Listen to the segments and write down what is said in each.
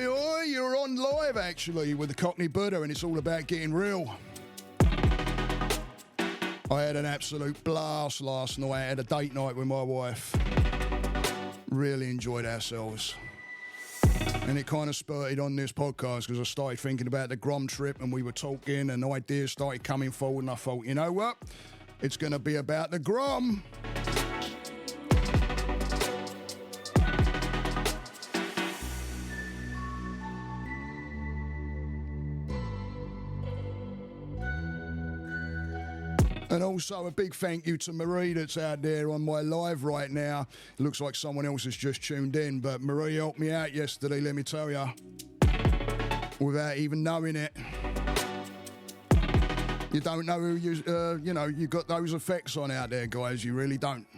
Oi, oi, you're on live actually with the Cockney Buddha, and it's all about getting real. I had an absolute blast last night. I had a date night with my wife. Really enjoyed ourselves. And it kind of spurted on this podcast because I started thinking about the Grom trip and we were talking and ideas started coming forward and I thought, you know what? It's going to be about the Grom. And also a big thank you to Marie that's out there on my live right now. It looks like someone else has just tuned in, but Marie helped me out yesterday, let me tell you, without even knowing it. You don't know who you got those effects on out there, guys. You really don't.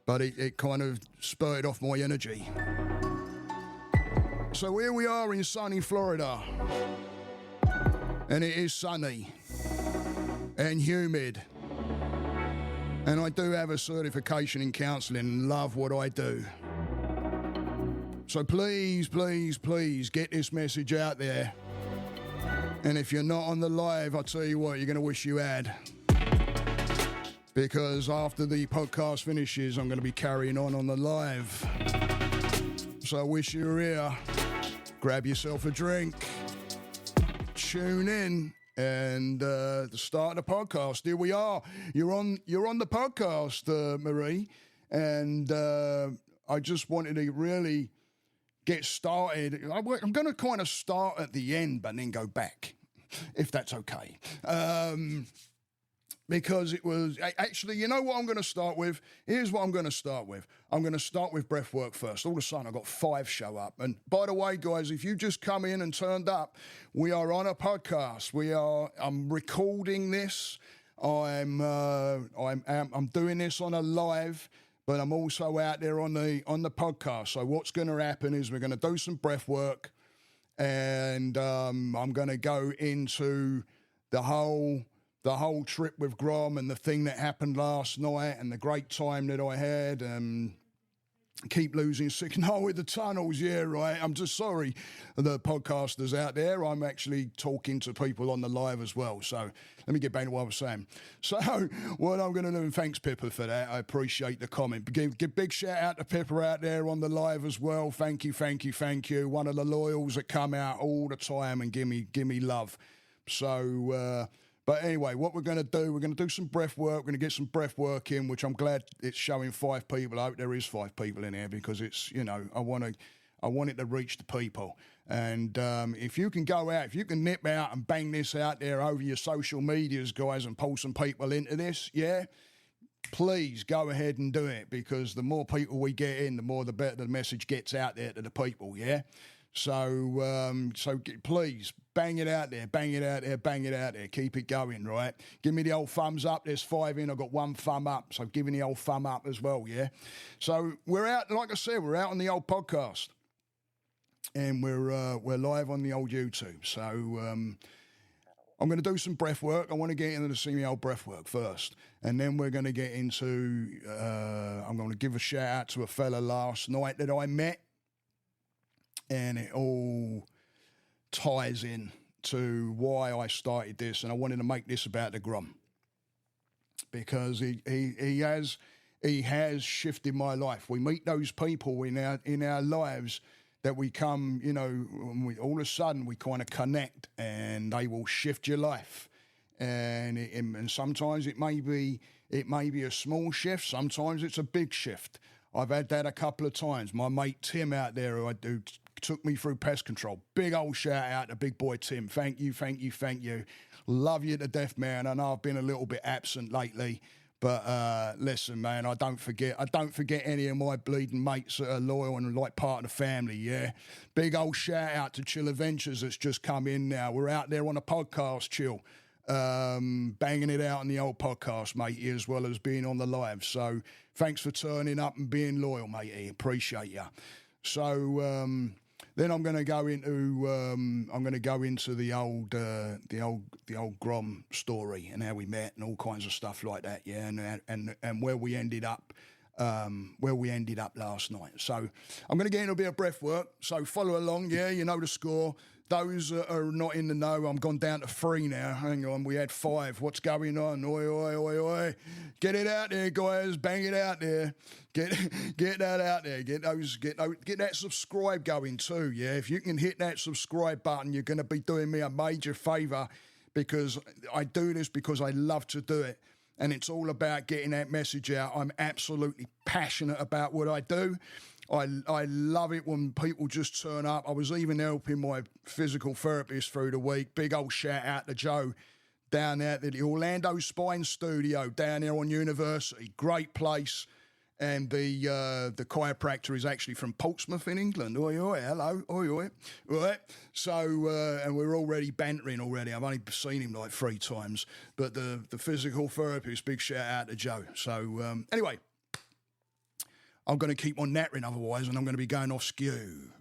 But it kind of spurred off my energy. So here we are in sunny Florida. And it is sunny. And humid. And I do have a certification in counselling and love what I do. So please, please, please get this message out there. And if you're not on the live, I'll tell you what, you're going to wish you had. Because after the podcast finishes, I'm going to be carrying on the live. So I wish you were here. Grab yourself a drink. Tune in. And the start of the podcast, here we are. You're on the podcast, Marie, and I just wanted to really get started. I'm going to kind of start at the end, but then go back, if that's okay. Because it was actually, you know what I'm going to start with? Here's what I'm going to start with. I'm going to start with breath work first. All of a sudden, I got 5 show up. And by the way, guys, if you just come in and turned up, we are on a podcast. I'm recording this. I'm doing this on a live, but I'm also out there on the podcast. So what's going to happen is we're going to do some breath work, and I'm going to go into the whole trip with Grom and the thing that happened last night and the great time that I had. Keep losing signal with the tunnels, yeah, right. I'm just sorry, the podcasters out there. I'm actually talking to people on the live as well. So let me get back to what I was saying. So what I'm going to do, and thanks, Pippa, for that. I appreciate the comment. Give big shout out to Pippa out there on the live as well. Thank you, thank you, thank you. One of the loyals that come out all the time and give me love. So... But anyway, what we're going to do some breath work. We're going to get some breath work in, which I'm glad it's showing 5 people. I hope there is 5 people in here because it's, I want it to reach the people. And if you can go out, if you can nip out and bang this out there over your social medias, guys, and pull some people into this, yeah, please go ahead and do it, because the more people we get in, the more the better the message gets out there to the people, yeah? So please, bang it out there, bang it out there, bang it out there. Keep it going, right? Give me the old thumbs up. There's 5 in. I've got 1 thumb up. So give me the old thumb up as well, yeah? So we're out, like I said, we're out on the old podcast. And we're live on the old YouTube. So I'm going to do some breath work. I want to get into the semi old breath work first. And then we're going to get into, I'm going to give a shout out to a fella last night that I met. And it all ties in to why I started this, and I wanted to make this about the Grom, because he has shifted my life. We meet those people in our lives that we come, all of a sudden we kind of connect, and they will shift your life. And sometimes it may be a small shift, sometimes it's a big shift. I've had that a couple of times. My mate Tim out there, who I do, took me through pest control. Big old shout out to big boy Tim. Thank you, thank you, thank you. Love you to death, man. I know I've been a little bit absent lately, but listen, man, I don't forget any of my bleeding mates that are loyal and like part of the family, yeah? Big old shout out to Chill Adventures that's just come in now. We're out there on a podcast, Chill. Banging it out on the old podcast, matey, as well as being on the live. So thanks for turning up and being loyal, matey. Appreciate you. So then I'm going to go into the old Grom story and how we met and all kinds of stuff like that, yeah, and where we ended up where we ended up last night. So I'm going to get into a bit of breath work. So follow along, yeah, you know the score. Those are not in the know, I'm gone down to 3 now. Hang on, we had 5. What's going on? Oi, oi, oi, oi. Get it out there, guys. Bang it out there. Get that out there. Get that subscribe going too, yeah? If you can hit that subscribe button, you're going to be doing me a major favour, because I do this because I love to do it. And it's all about getting that message out. I'm absolutely passionate about what I do. I love it when people just turn up. I was even helping my physical therapist through the week. Big old shout out to Joe down there at the Orlando Spine Studio down there on University. Great place. And the chiropractor is actually from Portsmouth in England. Oi, oi, hello, oi, oi. Right. So, and we're already bantering already. I've only seen him like 3 times. But the physical therapist, big shout out to Joe. So, anyway, I'm going to keep on nattering otherwise, and I'm going to be going off skew.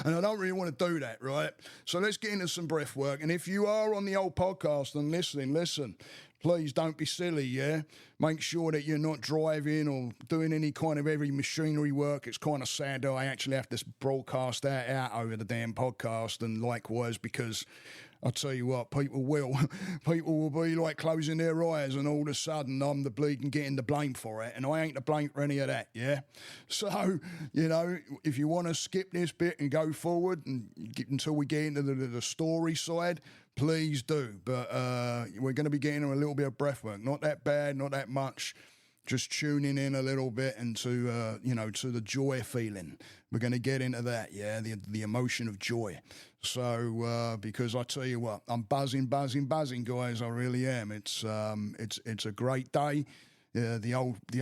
And I don't really want to do that, right? So let's get into some breath work. And if you are on the old podcast and listening, listen, please don't be silly, yeah? Make sure that you're not driving or doing any kind of heavy machinery work. It's kind of sad that I actually have to broadcast that out over the damn podcast, and likewise, because I'll tell you what, people will be like closing their eyes, and all of a sudden I'm the bleeding getting the blame for it, and I ain't to blame for any of that, yeah? So, you know, if you want to skip this bit and go forward and get until we get into the story side, please do. But we're going to be getting a little bit of breath work. Not that bad, not that much. Just tuning in a little bit into, to the joy feeling. We're going to get into that, yeah, the emotion of joy. So, because I tell you what, I'm buzzing, guys. I really am. It's a great day. The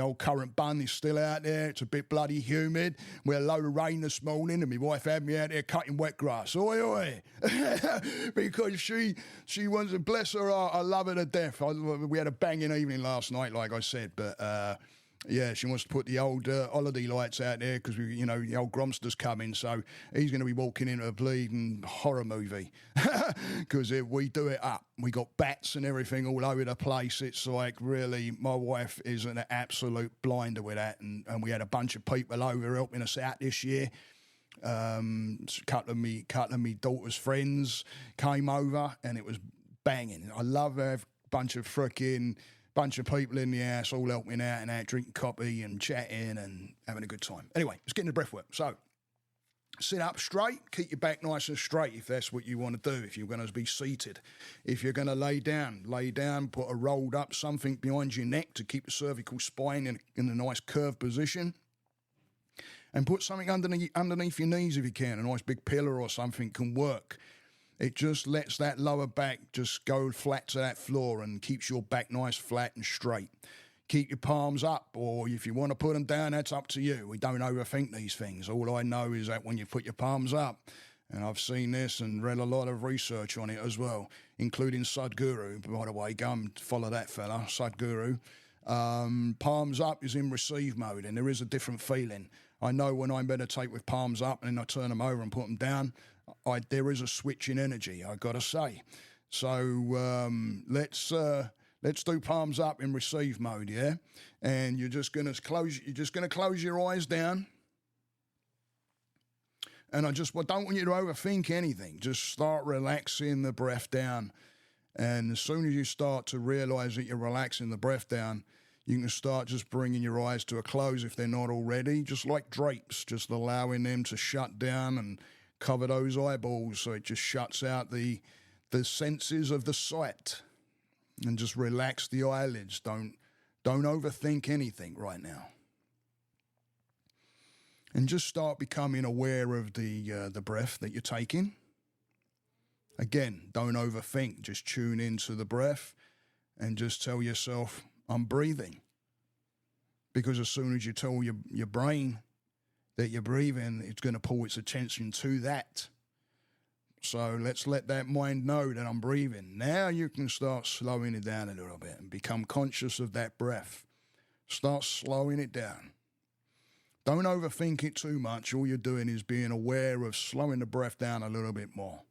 old current bun is still out there. It's a bit bloody humid. We had a load of rain this morning, and my wife had me out there cutting wet grass. Oi, oi. Because she wants to, bless her heart, I love her to death. We had a banging evening last night, like I said, but yeah, she wants to put the old holiday lights out there because, the old Gromster's coming, so he's going to be walking into a bleeding horror movie because we do it up. We got bats and everything all over the place. It's like, really, my wife is an absolute blinder with that, and we had a bunch of people over helping us out this year. A couple of me daughter's friends came over, and it was banging. I love a bunch of people in the house all helping out and drinking coffee and chatting and having a good time. Anyway, let's get into breath work. So, sit up straight, keep your back nice and straight if that's what you want to do, if you're going to be seated. If you're going to lay down, put a rolled up something behind your neck to keep the cervical spine in a nice curved position. And put something underneath your knees if you can. A nice big pillow or something can work. It just lets that lower back just go flat to that floor and keeps your back nice, flat and straight. Keep your palms up, or if you want to put them down, that's up to you. We don't overthink these things. All I know is that when you put your palms up, and I've seen this and read a lot of research on it as well, including Sadhguru, by the way, go and follow that fella, Sadhguru. Palms up is in receive mode, and there is a different feeling. I know when I meditate with palms up and then I turn them over and put them down, there is a switch in energy, I gotta say. So let's do palms up in receive mode, yeah. And you're just gonna close your eyes down. And I don't want you to overthink anything. Just start relaxing the breath down. And as soon as you start to realise that you're relaxing the breath down, you can start just bringing your eyes to a close if they're not already, just like drapes, just allowing them to shut down and cover those eyeballs so it just shuts out the senses of the sight, and just relax the eyelids. Don't overthink anything right now. And just start becoming aware of the breath that you're taking. Again, don't overthink. Just tune into the breath and just tell yourself, I'm breathing. Because as soon as you tell your brain that you're breathing, it's going to pull its attention to that. So let's let that mind know that I'm breathing. Now you can start slowing it down a little bit and become conscious of that breath. Start slowing it down. Don't overthink it too much. All you're doing is being aware of slowing the breath down a little bit more.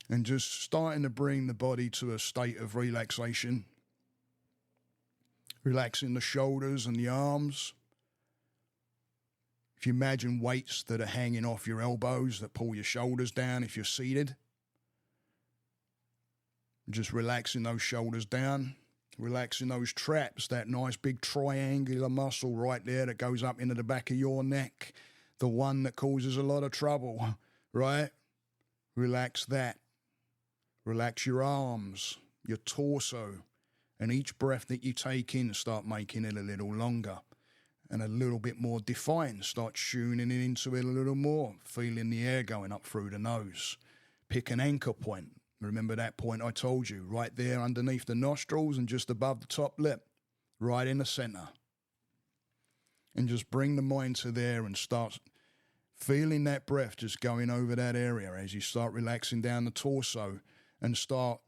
And just starting to bring the body to a state of relaxation. Relaxing the shoulders and the arms. If you imagine weights that are hanging off your elbows that pull your shoulders down if you're seated, just relaxing those shoulders down, relaxing those traps, that nice big triangular muscle right there that goes up into the back of your neck, the one that causes a lot of trouble, right? Relax that. Relax your arms, your torso, and each breath that you take in, start making it a little longer and a little bit more defined. Start tuning into it a little more, feeling the air going up through the nose. Pick an anchor point. Remember that point I told you, right there underneath the nostrils and just above the top lip, right in the center. And just bring the mind to there and start feeling that breath just going over that area as you start relaxing down the torso and start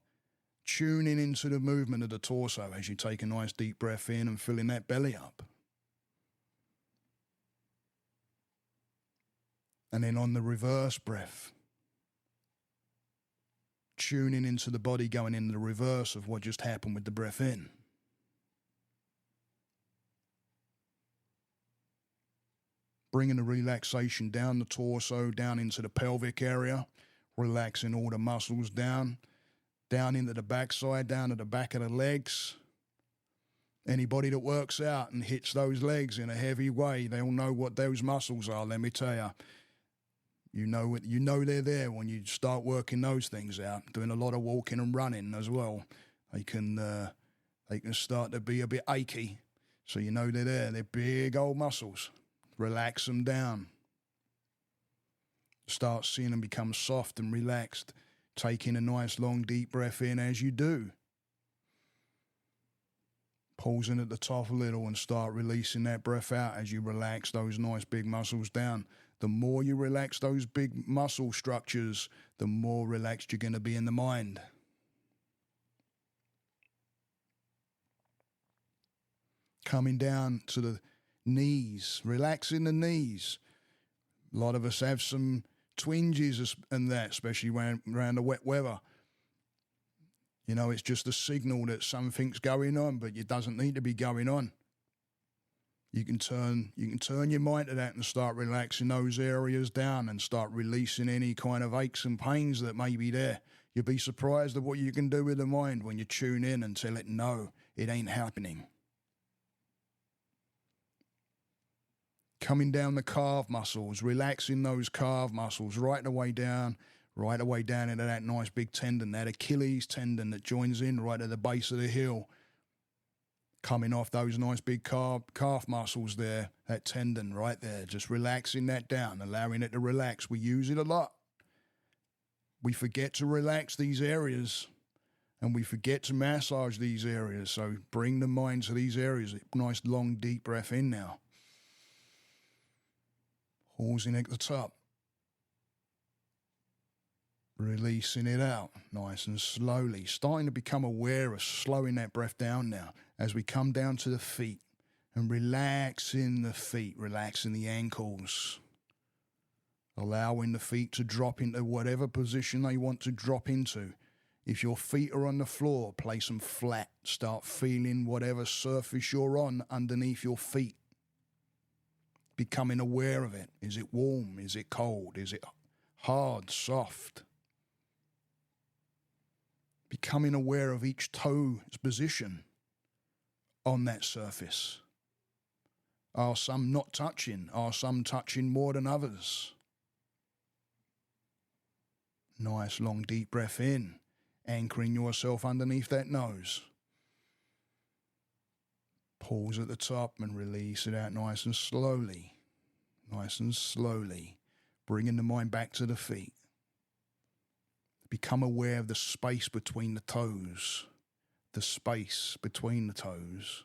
tuning into the movement of the torso as you take a nice deep breath in and filling that belly up. And then on the reverse breath, tuning into the body going in the reverse of what just happened with the breath in. Bringing the relaxation down the torso, down into the pelvic area, relaxing all the muscles down into the backside, down to the back of the legs. Anybody that works out and hits those legs in a heavy way, they'll know what those muscles are, let me tell you. You know they're there when you start working those things out, doing a lot of walking and running as well. They can start to be a bit achy, so you know they're there. They're big old muscles. Relax them down. Start seeing them become soft and relaxed, taking a nice long deep breath in as you do. Pausing at the top a little and start releasing that breath out as you relax those nice big muscles down. The more you relax those big muscle structures, the more relaxed you're going to be in the mind. Coming down to the knees, relaxing the knees. A lot of us have some twinges and that, especially around the wet weather. You know, it's just a signal that something's going on, but it doesn't need to be going on. You can turn your mind to that and start relaxing those areas down and start releasing any kind of aches and pains that may be there. You'll be surprised at what you can do with the mind when you tune in and tell it, no, it ain't happening. Coming down the calf muscles, relaxing those calf muscles right the way down into that nice big tendon, that Achilles tendon that joins in right at the base of the heel. Coming off those nice big calf muscles there, that tendon right there, just relaxing that down, allowing it to relax. We use it a lot. We forget to relax these areas and we forget to massage these areas. So bring the mind to these areas. Nice long deep breath in now. Pausing at the top. Releasing it out nice and slowly. Starting to become aware of slowing that breath down now as we come down to the feet and relaxing the feet, relaxing the ankles. Allowing the feet to drop into whatever position they want to drop into. If your feet are on the floor, place them flat. Start feeling whatever surface you're on underneath your feet. Becoming aware of it. Is it warm? Is it cold? Is it hard, soft? Becoming aware of each toe's position on that surface. Are some not touching? Are some touching more than others? Nice long deep breath in, anchoring yourself underneath that nose. Pause at the top and release it out nice and slowly. Nice and slowly, bringing the mind back to the feet. Become aware of the space between the toes. The space between the toes.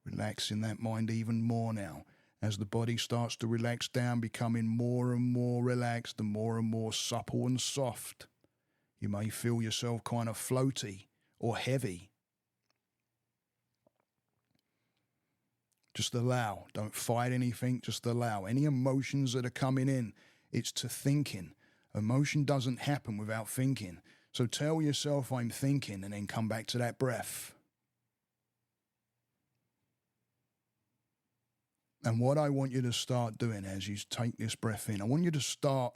Relaxing that mind even more now. As the body starts to relax down, becoming more and more relaxed and more supple and soft. You may feel yourself kind of floaty or heavy. Just allow. Don't fight anything. Just allow. Any emotions that are coming in, it's to thinking. Emotion doesn't happen without thinking. So tell yourself I'm thinking and then come back to that breath. And what I want you to start doing as you take this breath in, I want you to start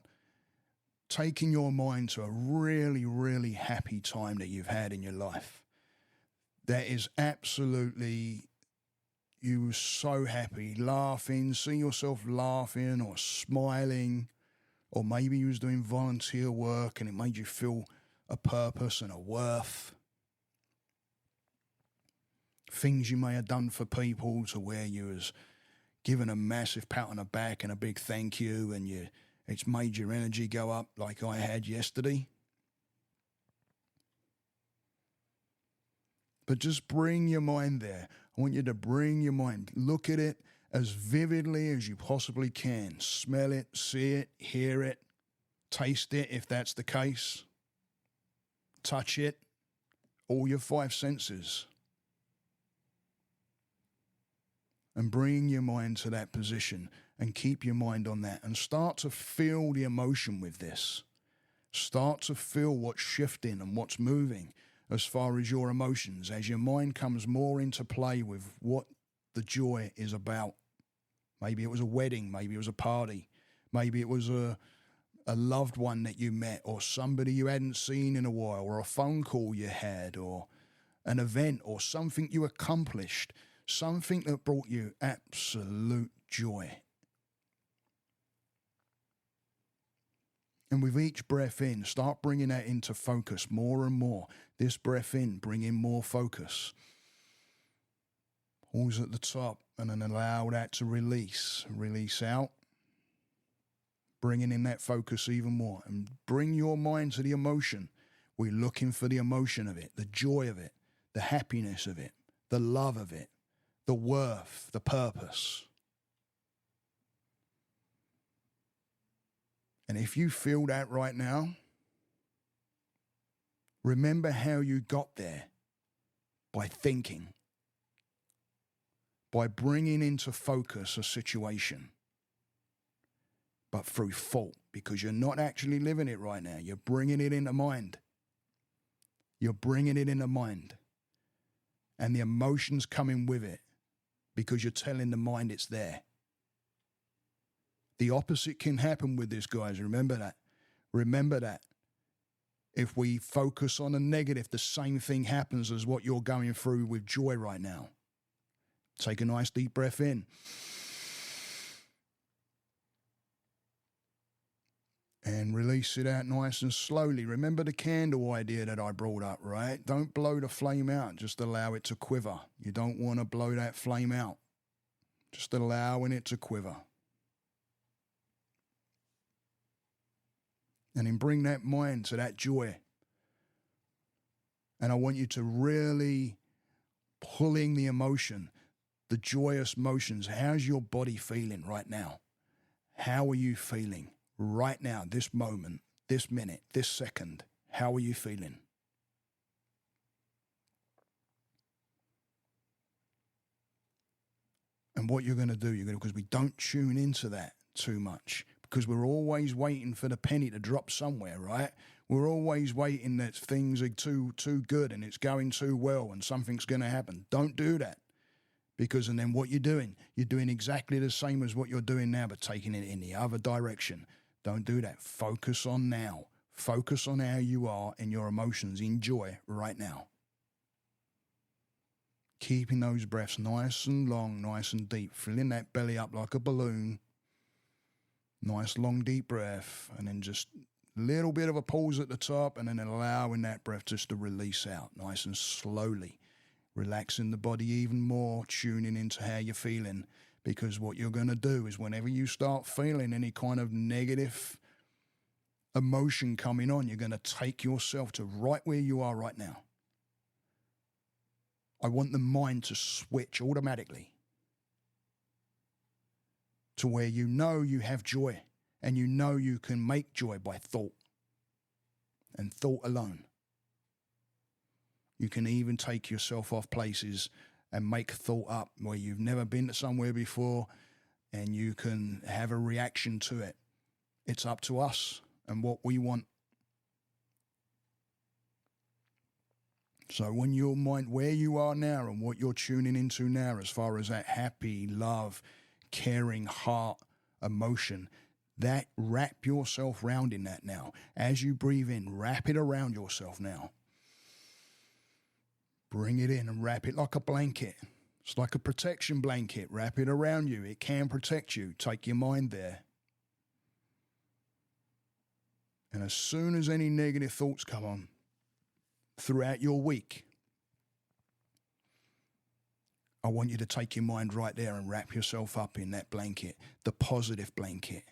taking your mind to a really, really happy time that you've had in your life. That is absolutely, you were so happy, laughing, see yourself laughing or smiling, or maybe you was doing volunteer work and it made you feel a purpose and a worth. Things you may have done for people to where you was given a massive pat on the back and a big thank you, and it's made your energy go up like I had yesterday. But just bring your mind there. I want you to bring your mind. Look at it as vividly as you possibly can. Smell it, see it, hear it, taste it if that's the case. Touch it, all your 5 senses. And bring your mind to that position and keep your mind on that and start to feel the emotion with this. Start to feel what's shifting and what's moving as far as your emotions, as your mind comes more into play with what the joy is about. Maybe it was a wedding, maybe it was a party, maybe it was a loved one that you met, or somebody you hadn't seen in a while, or a phone call you had, or an event, or something you accomplished. Something that brought you absolute joy. And with each breath in, start bringing that into focus more and more. This breath in, bring in more focus. Always at the top, and then allow that to release. Release out. Bringing in that focus even more. And bring your mind to the emotion. We're looking for the emotion of it, the joy of it, the happiness of it, the love of it. The worth, the purpose. And if you feel that right now, remember how you got there by thinking, by bringing into focus a situation, but through thought, because you're not actually living it right now. You're bringing it into mind. You're bringing it into mind. And the emotions coming with it. Because you're telling the mind it's there. The opposite can happen with this, guys. Remember that. Remember that. If we focus on a negative, the same thing happens as what you're going through with joy right now. Take a nice deep breath in. And release it out nice and slowly. Remember the candle idea that I brought up, right? Don't blow the flame out. Just allow it to quiver. You don't want to blow that flame out. Just allowing it to quiver. And then bring that mind to that joy. And I want you to really pulling the emotion, the joyous motions. How's your body feeling right now? How are you feeling? Right now, this moment, this minute, this second, how are you feeling? And what you're going to do, because we don't tune into that too much, because we're always waiting for the penny to drop somewhere, right? We're always waiting that things are too good and it's going too well and something's going to happen. Don't do that. Because and then what you're doing exactly the same as what you're doing now, but taking it in the other direction. Don't do that. Focus on now. Focus on how you are and your emotions. Enjoy right now. Keeping those breaths nice and long, nice and deep. Filling that belly up like a balloon. Nice long deep breath. And then just a little bit of a pause at the top and then allowing that breath just to release out nice and slowly. Relaxing the body even more, tuning into how you're feeling. Because what you're going to do is whenever you start feeling any kind of negative emotion coming on, you're going to take yourself to right where you are right now. I want the mind to switch automatically to where you know you have joy and you know you can make joy by thought and thought alone. You can even take yourself off places and make thought up where you've never been to somewhere before and you can have a reaction to it. It's up to us and what we want. So when your mind, where you are now and what you're tuning into now as far as that happy, love, caring heart emotion. That, wrap yourself round in that now. As you breathe in, wrap it around yourself now. Bring it in and wrap it like a blanket. It's like a protection blanket. Wrap it around you. It can protect you. Take your mind there. And as soon as any negative thoughts come on throughout your week, I want you to take your mind right there and wrap yourself up in that blanket, the positive blanket.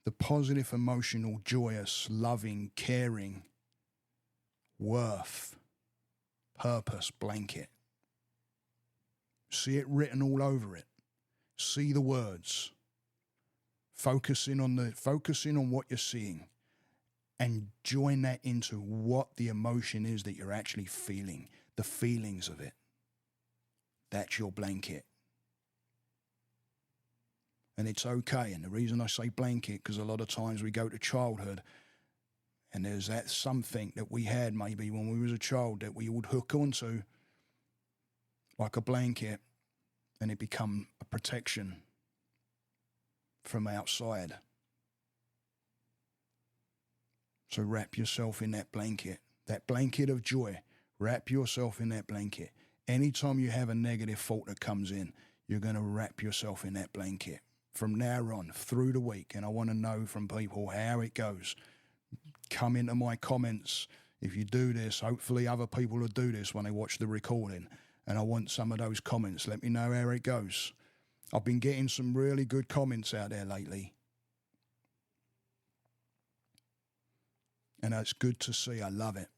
The positive, emotional, joyous, loving, caring, worth, purpose blanket. See it written all over it. See the words. Focus in on what you're seeing, and join that into what the emotion is that you're actually feeling, the feelings of it. That's your blanket. And it's okay. And the reason I say blanket, because a lot of times we go to childhood and there's that something that we had maybe when we was a child that we would hook onto like a blanket, and it become a protection from outside. So wrap yourself in that blanket of joy. Wrap yourself in that blanket. Anytime you have a negative thought that comes in, you're going to wrap yourself in that blanket from now on through the week. And I want to know from people how it goes. Come into my comments. If you do this, hopefully other people will do this when they watch the recording. And I want some of those comments. Let me know how it goes. I've been getting some really good comments out there lately. And it's good to see. I love it.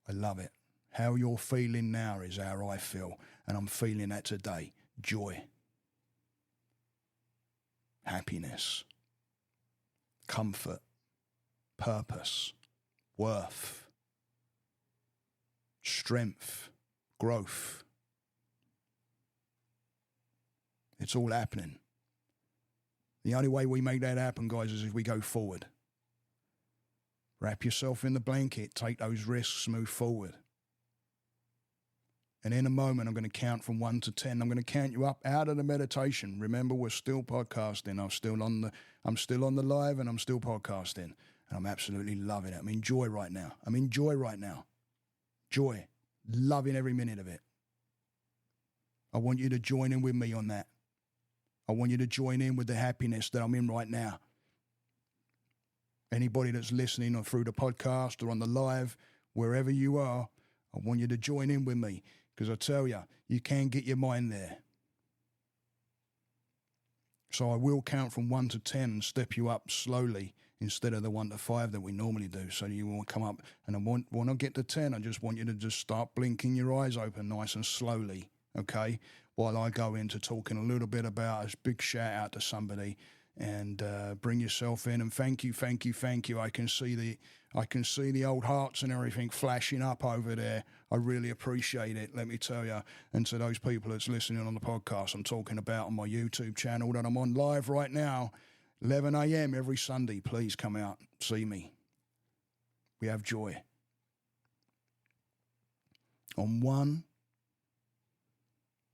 I love it. How you're feeling now is how I feel. And I'm feeling that today. Joy. Happiness. Comfort. Purpose. Worth. Strength. Growth. It's all happening. The only way we make that happen, guys, is if we go forward. Wrap yourself in the blanket. Take those risks. Move forward. And in a moment, I'm going to count from 1 to 10. I'm going to count you up out of the meditation. Remember, we're still podcasting. I'm still on the live, and I'm still podcasting. And I'm absolutely loving it. I'm in joy right now. Joy. Loving every minute of it. I want you to join in with me on that. I want you to join in with the happiness that I'm in right now. Anybody that's listening or through the podcast or on the live, wherever you are, I want you to join in with me, because I tell you, you can get your mind there. So I will count from 1 to 10 and step you up slowly instead of the 1 to 5 that we normally do. So you will come up, and when I get to 10, I just want you to just start blinking your eyes open nice and slowly, okay? While I go into talking a little bit about a big shout out to somebody, and bring yourself in, and thank you. I can see the old hearts and everything flashing up over there. I really appreciate it, let me tell you. And to those people that's listening on the podcast, I'm talking about on my YouTube channel that I'm on live right now, 11 a.m. every Sunday. Please come out, see me. We have joy. On 1,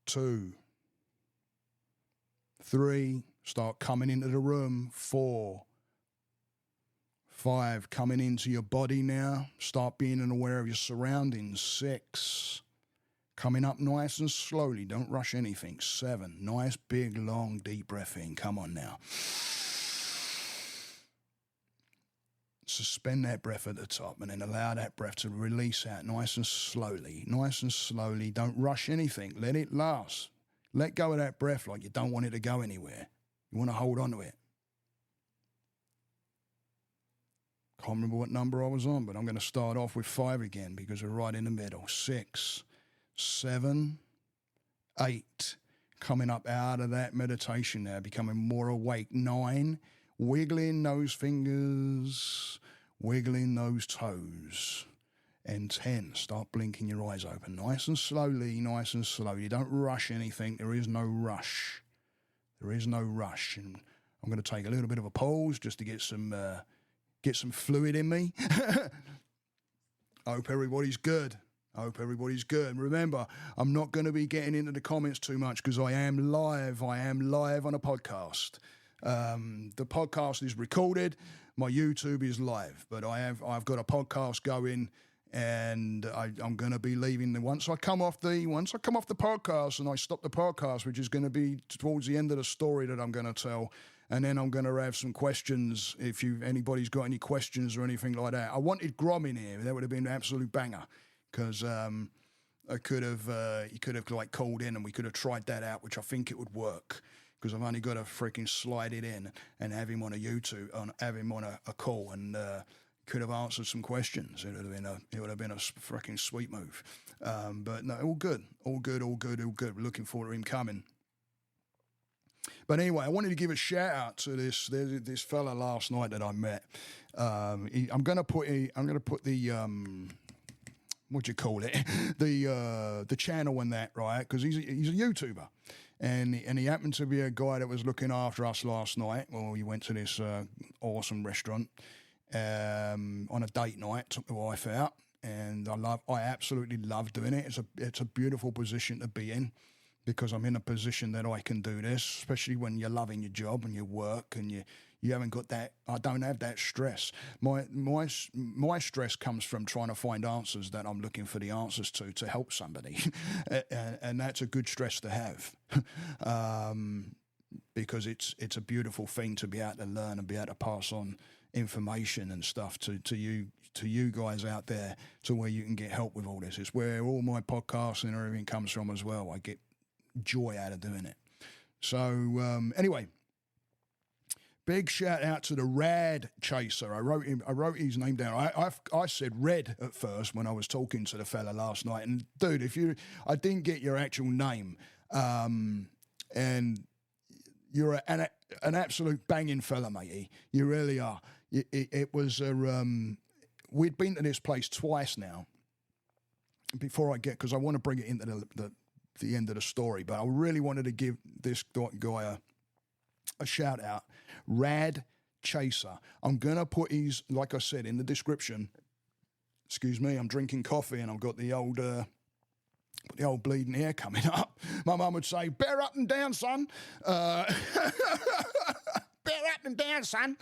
2, 3, start coming into the room. 4, 5, coming into your body now. Start being aware of your surroundings. 6, coming up nice and slowly. Don't rush anything. 7, nice, big, long, deep breath in. Come on now. Suspend that breath at the top, and then allow that breath to release out nice and slowly. Don't rush anything. Let it last. Let go of that breath like you don't want it to go anywhere. You want to hold on to it. Can't remember what number I was on, but I'm going to start off with 5 again because we're right in the middle. 6, 7, 8. Coming up out of that meditation now, becoming more awake. 9, wiggling those fingers, wiggling those toes. And 10, start blinking your eyes open. Nice and slowly. Don't rush anything. There is no rush. And I'm going to take a little bit of a pause just to get some fluid in me. I hope everybody's good. I hope everybody's good. Remember, I'm not going to be getting into the comments too much because I am live. I am live on a podcast. The podcast is recorded. My YouTube is live, but I've got a podcast going, and I'm going to be leaving once I come off the podcast and I stop the podcast, which is going to be towards the end of the story that I'm going to tell. And then I'm going to have some questions if anybody's got any questions or anything like that. I wanted Grom in here. That would have been an absolute banger because he could have like called in and we could have tried that out, which I think it would work because I've only got to freaking slide it in and have him on a YouTube, have him on a call and could have answered some questions. It would have been a freaking sweet move. But no, all good. We're looking forward to him coming. But anyway, I wanted to give a shout out to this fella last night that I met. I'm gonna put the what do you call it, the channel and that, right? Because he's a YouTuber, and he happened to be a guy that was looking after us last night. Well, we went to this awesome restaurant on a date night. Took the wife out, and I absolutely love doing it. It's a beautiful position to be in. Because I'm in a position that I can do this, especially when you're loving your job and your work and you haven't got that. I don't have that stress. My stress comes from trying to find answers that I'm looking for the answers to help somebody, and that's a good stress to have, because it's a beautiful thing to be able to learn and be able to pass on information and stuff to you guys out there, to where you can get help with all this. It's where all my podcasts and everything comes from as well. I get joy out of doing it. So anyway, big shout out to the Rad Chaser. I wrote his name down. I said Red at first when I was talking to the fella last night. And dude, I didn't get your actual name, and you're an absolute banging fella, matey. You really are. It was we'd been to this place twice now. Before because I want to bring it into the end of the story, but I really wanted to give this guy a shout out. Rad Chaser. I'm gonna put his, like I said, in the description. Excuse me, I'm drinking coffee and I've got the old bleeding hair coming up. My mum would say, "Bear up and down, son." Bear up and down, son.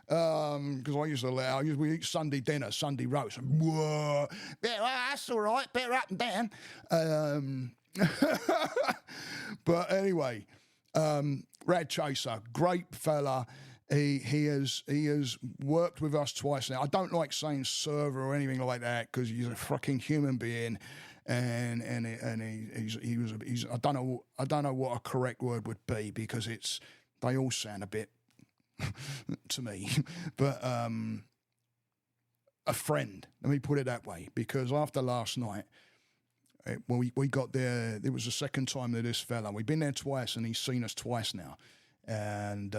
Because we eat Sunday dinner, Sunday roast. Whoa, that's all right. Bear up and down. But anyway, Rad Chaser, great fella. He has worked with us twice now. I don't like saying server or anything like that because he's a fucking human being, and he's I don't know what a correct word would be because they all sound a bit to me, but a friend. Let me put it that way, because after last night. When we got there, it was the second time that this fella. We've been there twice, and he's seen us twice now. And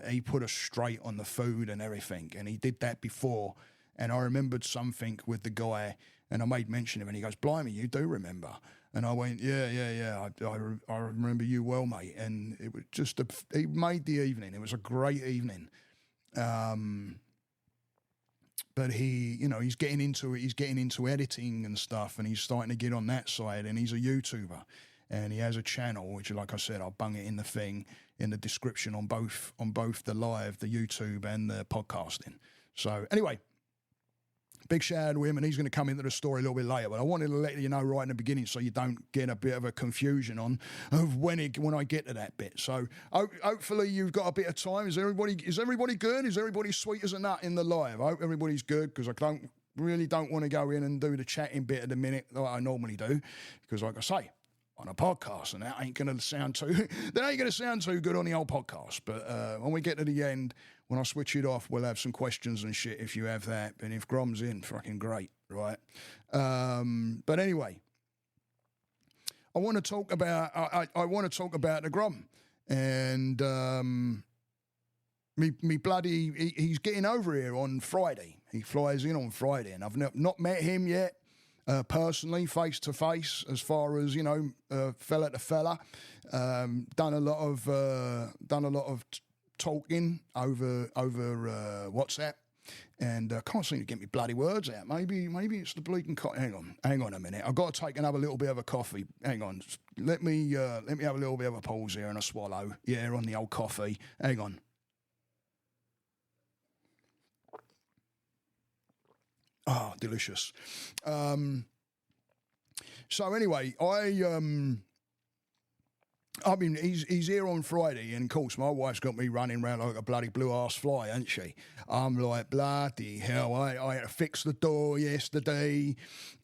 he put us straight on the food and everything. And he did that before. And I remembered something with the guy, and I made mention of it. And he goes, "Blimey, you do remember?" And I went, "Yeah. I remember you well, mate." And it was just he made the evening. It was a great evening. But he's getting into it. He's getting into editing and stuff, and he's starting to get on that side. And he's a YouTuber, and he has a channel, which, like I said, I'll bung it in the description on both the live, the YouTube, and the podcasting. So anyway, big shout out to him, and he's going to come into the story a little bit later. But I wanted to let you know right in the beginning so you don't get a bit of a confusion of when I get to that bit. So hopefully you've got a bit of time. Is everybody good? Is everybody sweet as a nut in the live? I hope everybody's good, because I don't want to go in and do the chatting bit at the minute like I normally do, because like I say, on a podcast, and that ain't going to sound too good on the old podcast. But when we get to the end, when I switch it off, we'll have some questions and shit if you have that. And if Grom's in, fucking great, right? But anyway, I want to talk about the Grom, and me bloody he's getting over here on Friday. He flies in on Friday, and I've not met him yet. Personally, face to face, as far as fella to fella, done a lot of talking over WhatsApp, and can't seem to get me bloody words out. Maybe it's the bleeding hang on a minute. I've got to take another little bit of a coffee. Hang on, let me have a little bit of a pause here and a swallow. Yeah, on the old coffee. Hang on. Ah, delicious. So anyway, I mean, he's here on Friday, and of course, my wife's got me running around like a bloody blue-ass fly, hasn't she? I'm like, bloody hell, I had to fix the door yesterday,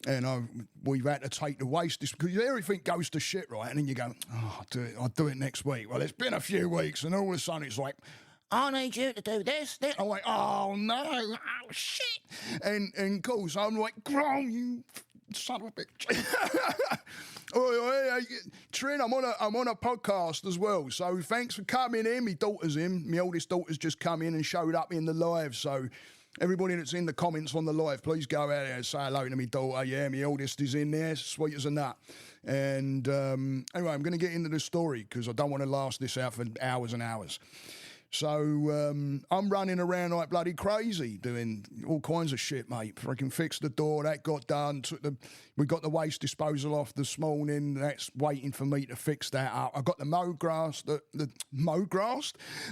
and we've had to take the waste, because everything goes to shit, right? And then you go, oh, I'll do it next week. Well, it's been a few weeks, and all of a sudden it's like, I need you to do this. I'm like, oh, no, oh, shit. And of course, I'm like, Grom, you son of a bitch. Trin, I'm on a podcast as well, so thanks for coming in. My oldest daughter's just come in and showed up in the live, so everybody that's in the comments on the live, please go out there and say hello to my daughter. Yeah, my oldest is in there, sweet as a nut. And anyway, I'm going to get into the story because I don't want to last this out for hours and hours. So I'm running around like bloody crazy, doing all kinds of shit, mate. Freaking fixed the door, that got done. We got the waste disposal off this morning. That's waiting for me to fix that up. I got the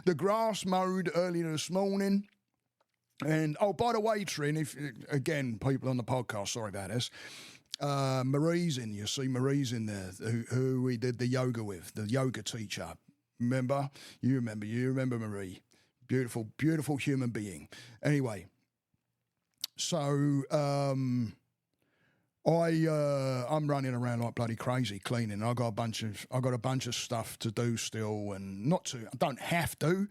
the grass mowed earlier this morning. And oh, by the way, Trin, if again, people on the podcast, sorry about this. Marie's in. You see, Marie's in there, who we did the yoga with, the yoga teacher. Remember? You remember Marie. Beautiful, beautiful human being. Anyway, so I'm running around like bloody crazy cleaning. I got a bunch of stuff to do still, and I don't have to,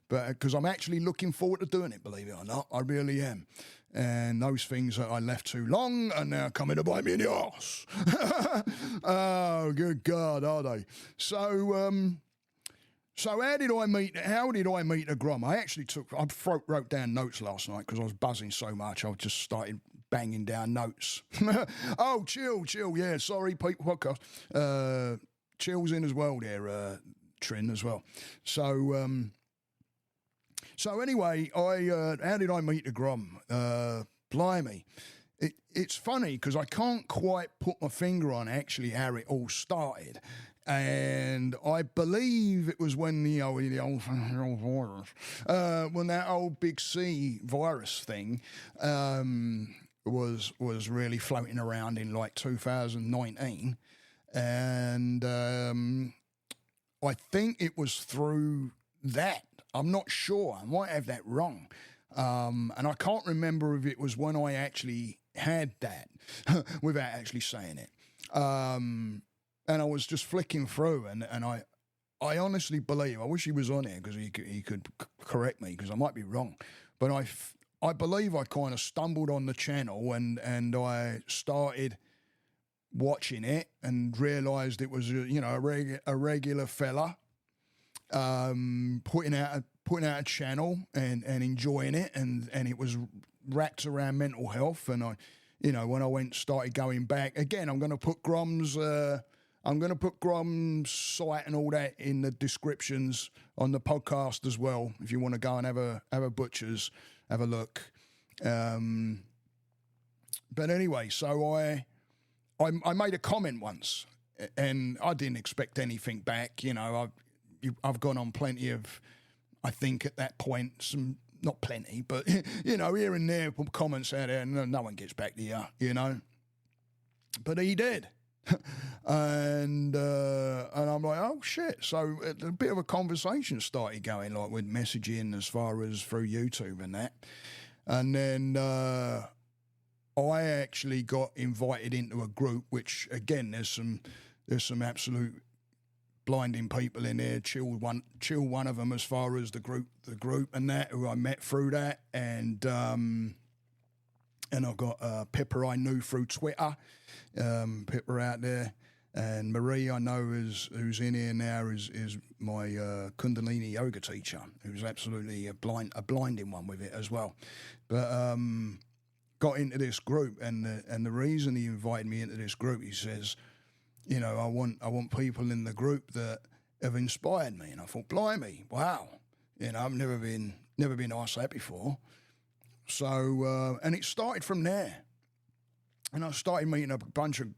but because I'm actually looking forward to doing it, believe it or not, I really am. And those things that I left too long are now coming to bite me in the arse. Oh, good God, are they? So how did I meet a Grom? I wrote down notes last night because I was buzzing so much. I just started banging down notes. Oh, chill. Yeah, sorry, people podcast. Chill's in as well there, Trin as well. So anyway, how did I meet a Grom? Blimey. It's funny because I can't quite put my finger on actually how it all started. And I believe it was when the old virus, when that old big C virus thing was really floating around in like 2019, and I think it was through that. I'm not sure. I might have that wrong, and I can't remember if it was when I actually had that without actually saying it. And I was just flicking through, and I honestly believe, I wish he was on here because he could correct me because I might be wrong, but I believe I kind of stumbled on the channel and I started watching it and realised it was a regular fella putting out a channel and enjoying it, and it was wrapped around mental health. And I, when I started going back again, I'm going to put Grom's site and all that in the descriptions on the podcast as well. If you want to go and have a butcher's, have a look. But anyway, so I made a comment once, and I didn't expect anything back. I've gone on plenty of, I think at that point, some, not plenty, but here and there comments out there, and no one gets back to you, But he did. And I'm like, oh shit. So a bit of a conversation started going, like with messaging as far as through YouTube and that. And then I actually got invited into a group, which again, there's some absolute blinding people in there. Chill one of them as far as the group and that, who I met through that. And I got Pippa I knew through Twitter. Pippa out there, and Marie I know who's in here now is my Kundalini yoga teacher, who's absolutely a blinding one with it as well. But got into this group, and the reason he invited me into this group, he says, I want people in the group that have inspired me. And I thought, blimey, wow, I've never been asked that before. So, and it started from there. And I started meeting a bunch of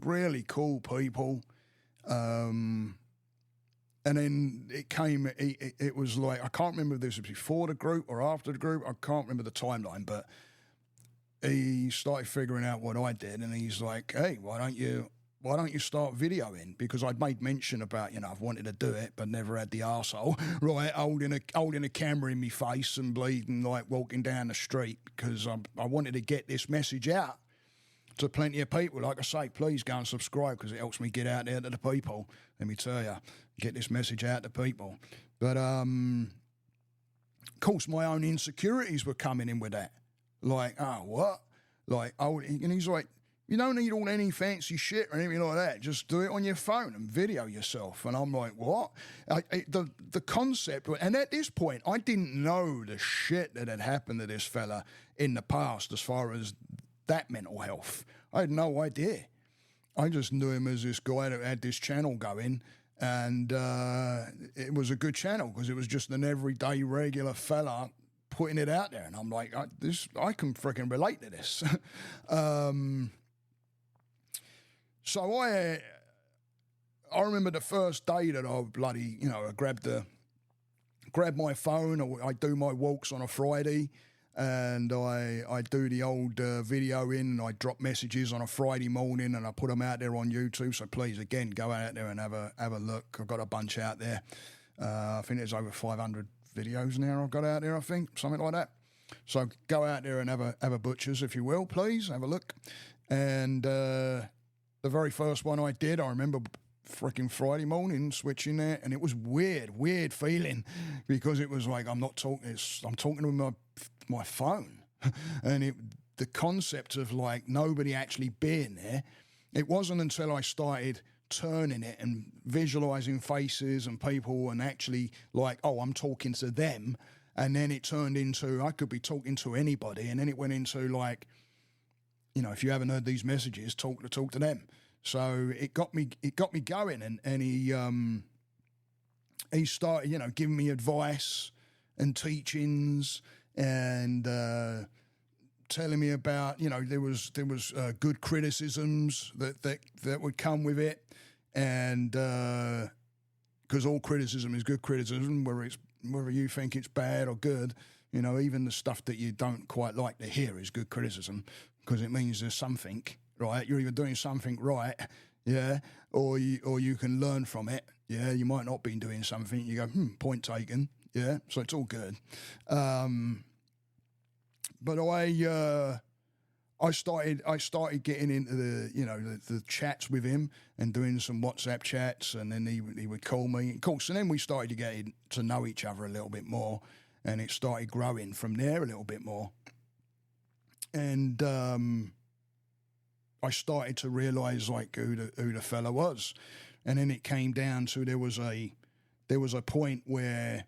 really cool people. And then it was like, I can't remember if this was before the group or after the group. I can't remember the timeline, but he started figuring out what I did. And he's like, hey, why don't you start videoing? Because I'd made mention about, I've wanted to do it, but never had the arsehole, right, holding a camera in my face and bleeding, like walking down the street, because I wanted to get this message out to plenty of people. Like I say, please go and subscribe, because it helps me get out there to the people. Let me tell you, get this message out to people. But, of course, my own insecurities were coming in with that. Like, oh, what? Like, and he's like, you don't need all any fancy shit or anything like that. Just do it on your phone and video yourself. And I'm like, what? The concept, and at this point, I didn't know the shit that had happened to this fella in the past as far as that mental health. I had no idea. I just knew him as this guy that had this channel going, and it was a good channel because it was just an everyday, regular fella putting it out there. And I'm like, I can freaking relate to this. So I remember the first day that I bloody, I grabbed my phone. I do my walks on a Friday, and I do the old video in, and I drop messages on a Friday morning, and I put them out there on YouTube. So please, again, go out there and have a look. I've got a bunch out there. I think there's over 500 videos now I've got out there, I think, something like that. So go out there and have a butchers, if you will, please. Have a look. And the very first one I did, I remember freaking Friday morning switching there, and it was weird feeling, because it was like I'm talking with my phone, and the concept of like nobody actually being there. It wasn't until I started turning it and visualizing faces and people, and actually like, oh, I'm talking to them, and then it turned into I could be talking to anybody, and then it went into like, if you haven't heard these messages, talk to them. So it got me going, and he started, giving me advice and teachings, and telling me about, there was good criticisms that would come with it, and because all criticism is good criticism, whether you think it's bad or good, even the stuff that you don't quite like to hear is good criticism, because it means there's something right. You're either doing something right, yeah, or you can learn from it. Yeah, you might not be doing something. You go, point taken. Yeah, so it's all good. But I started getting into the chats with him and doing some WhatsApp chats, and then he would call me, of course, and then we started to get to know each other a little bit more, and it started growing from there a little bit more, and I started to realise like who the fella was, and then it came down to there was a point where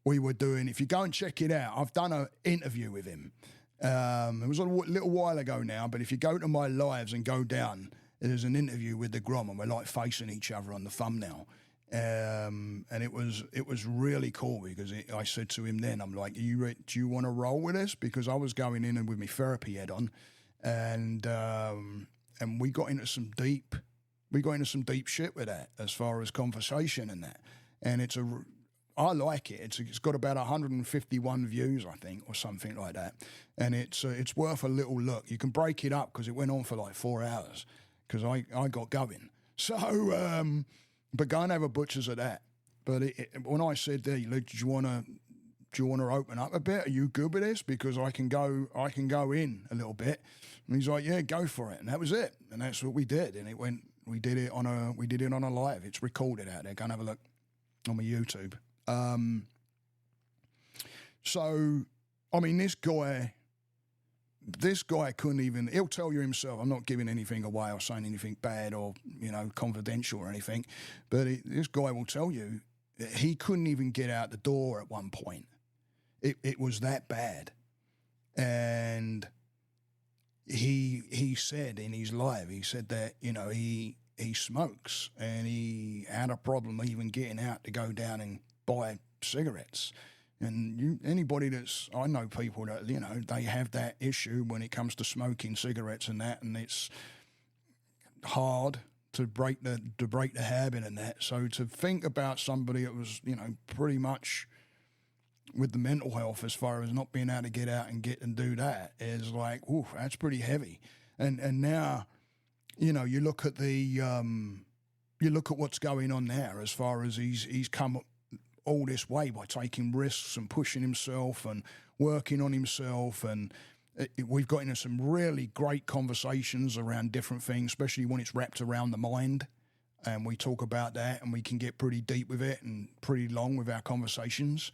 we were doing. If you go and check it out, I've done an interview with him. It was a little while ago now, but if you go to my lives and go down, there's an interview with the Grom, and we're like facing each other on the thumbnail. And it was really cool, because I said to him then, I'm like, do you want to roll with this? Because I was going in and with my therapy head on, and we got into some deep shit with that as far as conversation and that. And I like it. It's got about 151 views, I think, or something like that. And it's worth a little look. You can break it up, because it went on for like 4 hours, because I got going. So, but go and have a butcher's of that. But when I said there, Luke, do you want to open up a bit? Are you good with this? Because I can go in a little bit. And he's like, yeah, go for it. And that was it. And that's what we did. And we did it on a live. It's recorded out there. Go and have a look on my YouTube. So, I mean, this guy couldn't even, he'll tell you himself, I'm not giving anything away or saying anything bad or, confidential or anything, but this guy will tell you he couldn't even get out the door at one point. It was that bad. And he said in his live, he said that, he smokes, and he had a problem even getting out to go down and buy cigarettes. And anybody I know people that, they have that issue when it comes to smoking cigarettes and that, and it's hard to break the habit and that. So to think about somebody that was, pretty much with the mental health as far as not being able to get out and do that is like, ooh, that's pretty heavy. And now, you look at what's going on now as far as he's come all this way by taking risks and pushing himself and working on himself, and we've got into some really great conversations around different things, especially when it's wrapped around the mind, and we talk about that, and we can get pretty deep with it and pretty long with our conversations.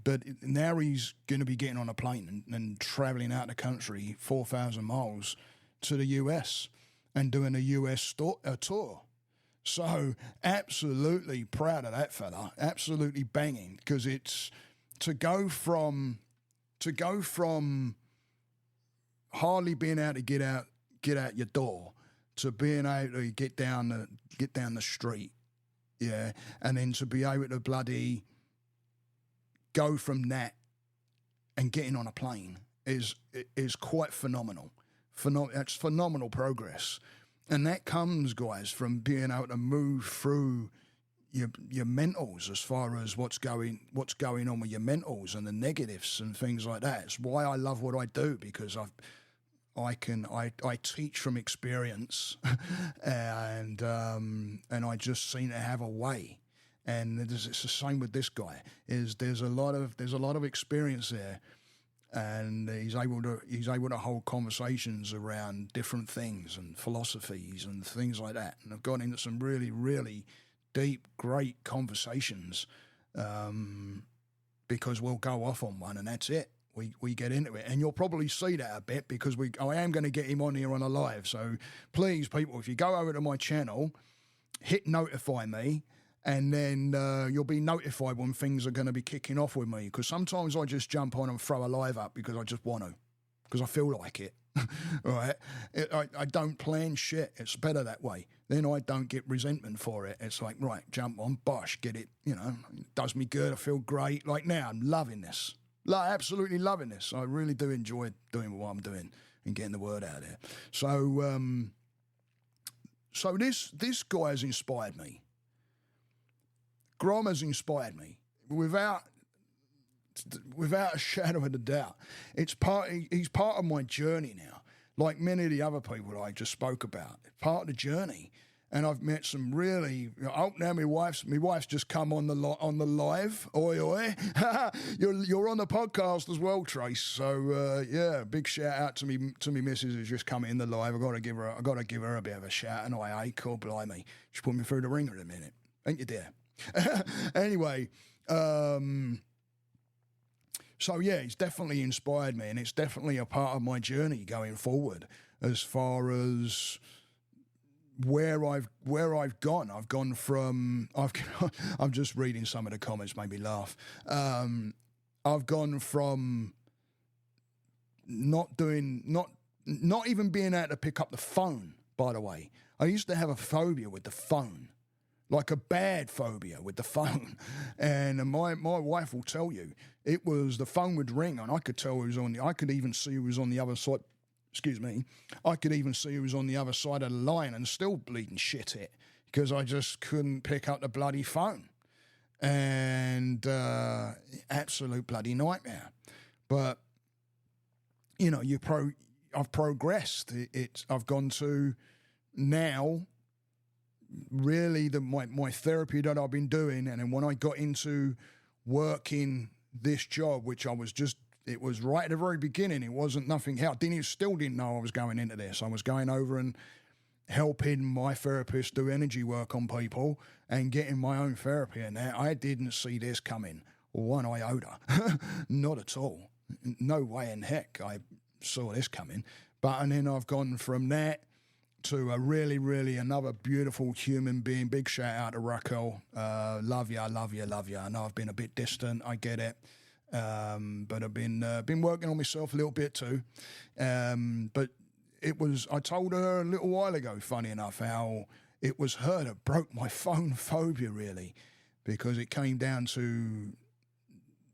But now he's going to be getting on a plane and travelling out the country 4,000 miles to the US and doing a US tour. So absolutely proud of that fella, absolutely banging, because it's to go from hardly being able to get out your door to being able to get down the street, yeah, and then to be able to bloody go from that and getting on a plane is quite phenomenal. It's phenomenal progress. And that comes, guys, from being able to move through your mentals as far as what's going on with your mentals and the negatives and things like that. It's why I love what I do, because I teach from experience, and I just seem to have a way. And it's the same with this guy. There's a lot of experience there. And he's able to hold conversations around different things and philosophies and things like that. And I've got into some really, really deep, great conversations, because we'll go off on one and that's it. We get into it, and you'll probably see that a bit because I am going to get him on here on a live. So please, people, if you go over to my channel, hit notify me. And then you'll be notified when things are going to be kicking off with me, because sometimes I just jump on and throw a live up because I just want to, because I feel like it. All right, I don't plan shit. It's better that way. Then I don't get resentment for it. It's like, right, jump on, bosh, get it. It does me good. I feel great. Like now, I'm loving this. Absolutely loving this. I really do enjoy doing what I'm doing and getting the word out there. So, this guy has inspired me. Grom has inspired me without a shadow of a doubt. He's part of my journey now, like many of the other people that I just spoke about. Part of the journey, and I've met some really. Oh, now my wife's just come on the live. Oi oi, you're on the podcast as well, Trace. So yeah, big shout out to me missus who's just come in the live. I got to give her a bit of a shout. And hey, cool, blimey, she put me through the ringer in a minute. Ain't you dear? Anyway, so yeah, it's definitely inspired me, and it's definitely a part of my journey going forward as far as where I've gone. I've gone from I'm just reading some of the comments, made me laugh. I've gone from not even being able to pick up the phone. By the way, I used to have a phobia with the phone. Like a bad phobia with the phone. And my wife will tell you, it was the phone would ring and I could tell I could even see who was on the other side, I could even see who was on the other side of the line and still bleeding shit it because I just couldn't pick up the bloody phone. And absolute bloody nightmare. But, I've progressed. I've gone to now really my therapy that I've been doing, and then when I got into working this job, which it was right at the very beginning, it wasn't nothing else. Still didn't know I was going into this. I was going over and helping my therapist do energy work on people and getting my own therapy, and that I didn't see this coming one iota. Not at all. No way in heck I saw this coming. And then I've gone from that to a really, really another beautiful human being. Big shout out to Raquel. Love ya. I know I've been a bit distant. I get it. But I've been working on myself a little bit too. But I told her a little while ago, funny enough, how it was her that broke my phone phobia, really. because it came down to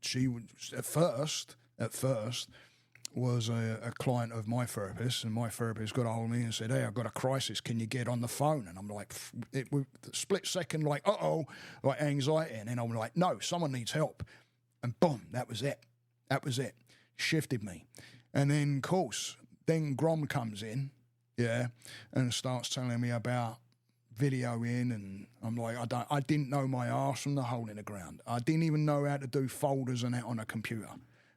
she was at first was a client of my therapist, and my therapist got a hold of me and said, "Hey, I've got a crisis. Can you get on the phone?" And I'm like, it was split second, like, like anxiety, and then I'm like, no, someone needs help, and boom, that was it. Shifted me, and then of course, then Grom comes in, and starts telling me about videoing, and I'm like, I didn't know my arse from the hole in the ground. I didn't even know how to do folders and that on a computer.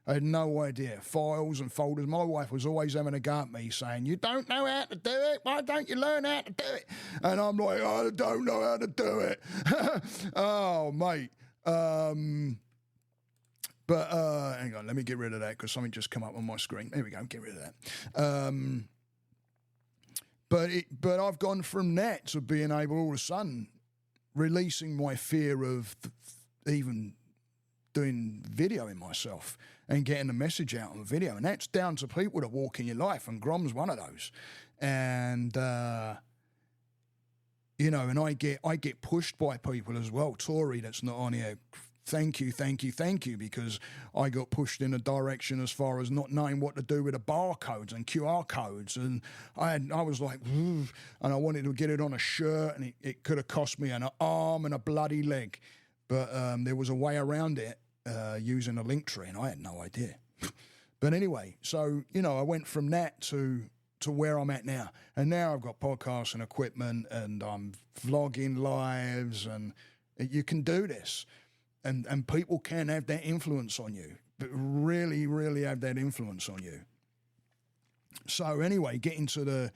I had no idea. Files and folders. My wife was always having a go at me saying, "You don't know how to do it. Why don't you learn how to do it?" And I'm like, I don't know how to do it. Oh, mate. But hang on, let me get rid of that because something just come up on my screen. There we go, get rid of that. But I've gone from that to being able all of a sudden releasing my fear of even doing videoing myself and getting the message out on video. And that's down to people that walk in your life, and Grom's one of those. And and I get pushed by people as well. Tori, that's not on here, thank you, because I got pushed in a direction as far as not knowing what to do with the barcodes and QR codes, and I was like, and I wanted to get it on a shirt, and it could have cost me an arm and a bloody leg, but there was a way around it using a link tree, and I had no idea. But anyway, so I went from that to where I'm at now, and now I've got podcasts and equipment, and I'm vlogging lives, and you can do this. And people can have that influence on you, but really, really have that influence on you. So anyway, getting to the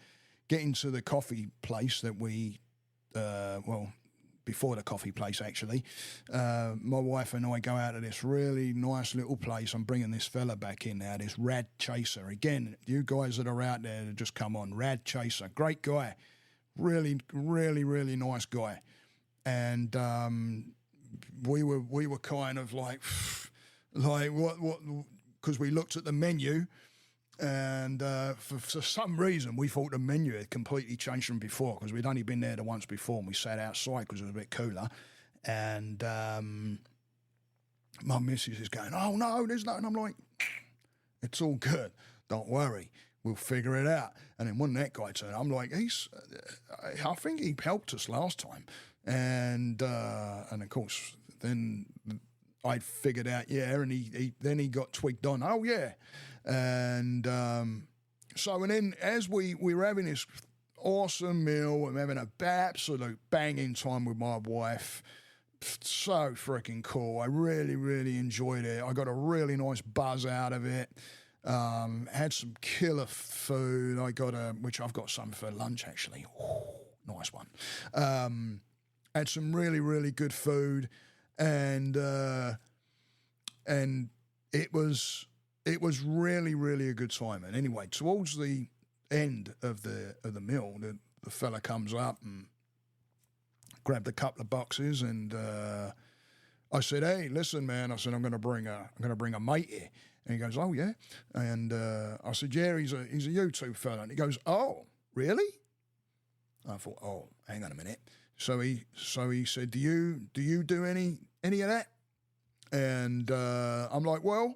coffee place that we, before the coffee place actually, my wife and I go out to this really nice little place. I'm bringing this fella back in now, this Rad Chaser. Again, you guys that are out there that just come on, Rad Chaser, great guy, really, really, really nice guy, and we were kind of like what, because we looked at the menu, and for some reason we thought the menu had completely changed from before, because we'd only been there the once before, and we sat outside because it was a bit cooler, and my missus is going, "Oh no, there's no," and I'm like, "It's all good, don't worry, we'll figure it out." And then when that guy turned, I'm like, I think he helped us last time. And of course, then I figured out, and he got twigged on. Oh yeah, and then as we were having this awesome meal, I'm having an absolute banging time with my wife. So freaking cool. I really, really enjoyed it. I got a really nice buzz out of it. Had some killer food. Which I've got some for lunch actually. Ooh, nice one. Had some really, really good food, and it was really, really a good time. And anyway, towards the end of the meal, the fella comes up and grabbed a couple of boxes, and I said, "Hey, listen, man," I said, I'm gonna bring a mate here." And he goes, "Oh yeah," and I said, "Yeah, he's a YouTube fella," and he goes, "Oh, really?" I thought, "Oh, hang on a minute." So he said, "Do you do any of that?" And I'm like, "Well,"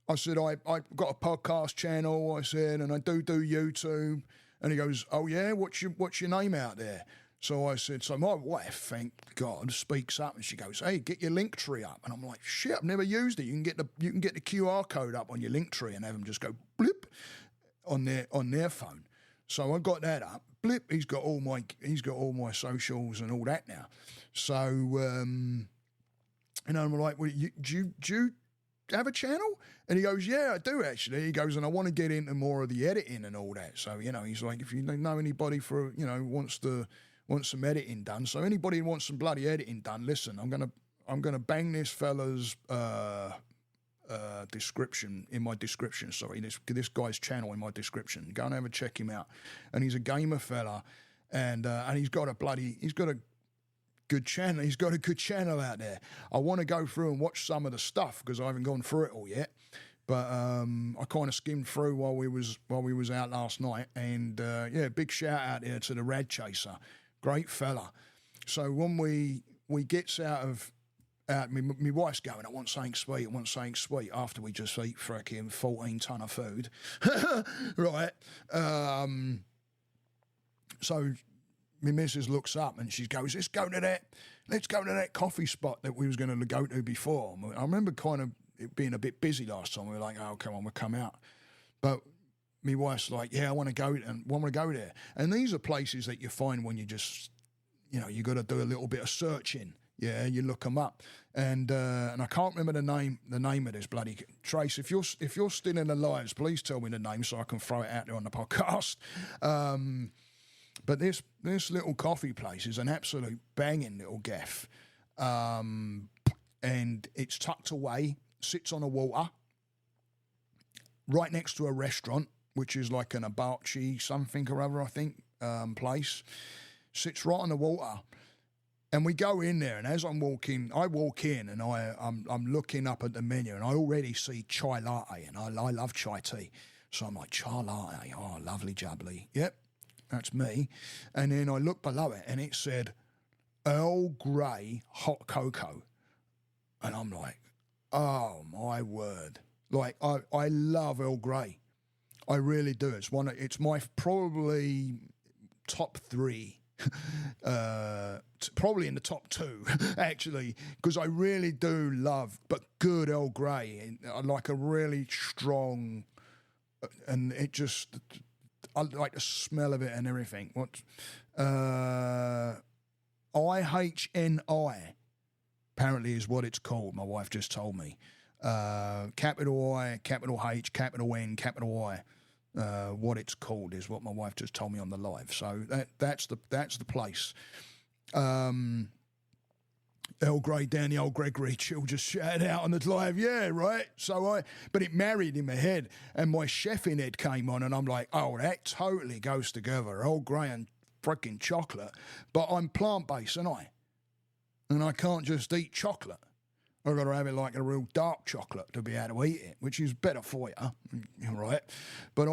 I said, I got a podcast channel," I said, "and I do YouTube." And he goes, "Oh yeah, what's your name out there?" So I said, so my wife, thank God, speaks up, and she goes, "Hey, get your link tree up." And I'm like, "Shit, I've never used it. You can get the QR code up on your link tree and have them just go blip on their phone." So I got that up. Blip, he's got all my socials and all that now. So I'm like, "Well, do you have a channel?" And he goes, "Yeah, I do actually." He goes, "And I want to get into more of the editing and all that." So he's like, "If you know anybody for wants some editing done, so anybody who wants some bloody editing done, listen, I'm gonna bang this fella's description in my description. Sorry, this guy's channel in my description. Go and have a check him out." And he's a gamer fella, and he's got a good channel. He's got a good channel out there. I want to go through and watch some of the stuff because I haven't gone through it all yet. But I kind of skimmed through while we was out last night, and big shout out there to the Rad Chaser, great fella. So when we gets out of my wife's going, I want something sweet, after we just eat frickin' 14 ton of food. Right. So my missus looks up and she goes, let's go to that coffee spot that we was going to go to before. I remember kind of it being a bit busy last time. We were like, oh, come on, we'll come out. But my wife's like, yeah, I want to go there. And these are places that you find when you just, you got to do a little bit of searching. Yeah, you look them up, and I can't remember the name of this bloody Trace. If you're still in the lives, please tell me the name so I can throw it out there on the podcast. But this little coffee place is an absolute banging little gaff, and it's tucked away, sits on the water, right next to a restaurant, which is like an Abachi something or other, I think, place. Sits right on the water. And we go in there, and as I walk in, and I'm looking up at the menu, and I already see chai latte, and I love chai tea. So I'm like, chai latte, oh, lovely jubbly. Yep, that's me. And then I look below it, and it said Earl Grey hot cocoa. And I'm like, oh, my word. Like, I love Earl Grey. I really do. It's my probably top 3. Probably in the top 2 actually, because I really do love, but good Earl Grey. I like a really strong, and it just, I like the smell of it and everything. IHNI apparently is what it's called. My wife just told me. Capital I, capital H, capital N, capital I. What it's called is what my wife just told me on the live. So that's the place. Earl Grey down the old Gregory Chill just shouted out on the live, yeah, right. But it married in my head, and my chef in head came on, and I'm like, oh, that totally goes together, Earl Grey and freaking chocolate. But I'm plant-based, and I can't just eat chocolate. I've got to have it like a real dark chocolate to be able to eat it, which is better for you, right? But